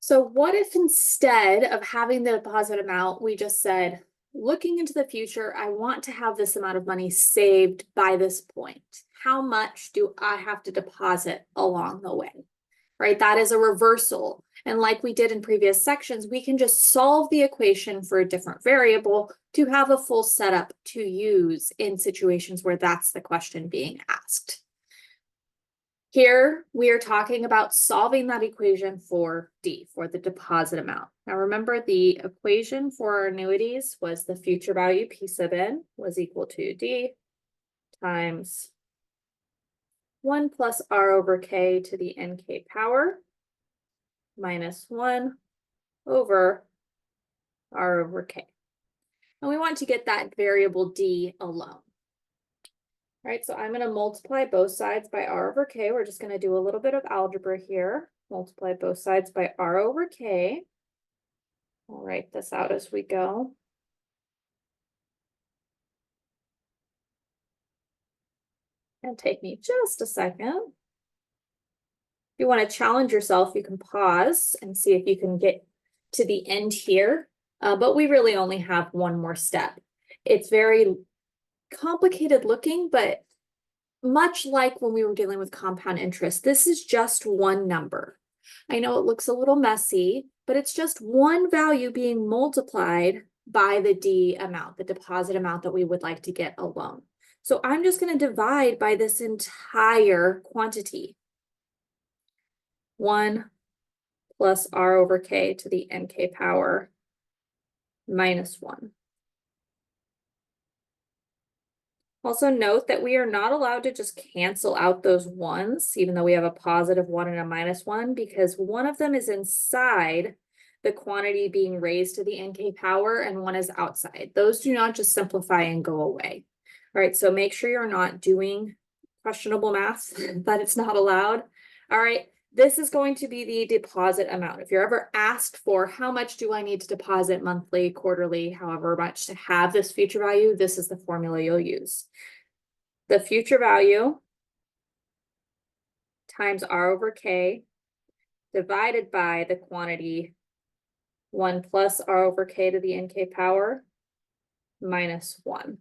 So what if instead of having the deposit amount, we just said, looking into the future, I want to have this amount of money saved by this point. How much do I have to deposit along the way? Right? That is a reversal. And like we did in previous sections, we can just solve the equation for a different variable to have a full setup to use in situations where that's the question being asked. Here, we are talking about solving that equation for D, for the deposit amount. Now remember, the equation for our annuities was the future value P sub n was equal to D times 1 plus R over K to the NK power minus 1 over R over K. And we want to get that variable D alone. All right, so I'm going to multiply both sides by R over K. We're just going to do a little bit of algebra here. Multiply both sides by R over K. I'll write this out as we go. And take me just a second. If you want to challenge yourself, you can pause and see if you can get to the end here. But we really only have one more step. It's very complicated looking, but much like when we were dealing with compound interest, this is just one number. I know it looks a little messy, but it's just one value being multiplied by the D amount, the deposit amount that we would like to get a loan. So I'm just going to divide by this entire quantity. 1 plus R over K to the NK power minus 1. Also note that we are not allowed to just cancel out those ones, even though we have a positive 1 and a minus 1, because one of them is inside the quantity being raised to the NK power and one is outside. Those do not just simplify and go away. All right, so make sure you're not doing questionable math, that it's not allowed. All right, this is going to be the deposit amount. If you're ever asked for how much do I need to deposit monthly, quarterly, however much to have this future value, this is the formula you'll use. The future value times R over K divided by the quantity 1 plus R over K to the NK power minus 1.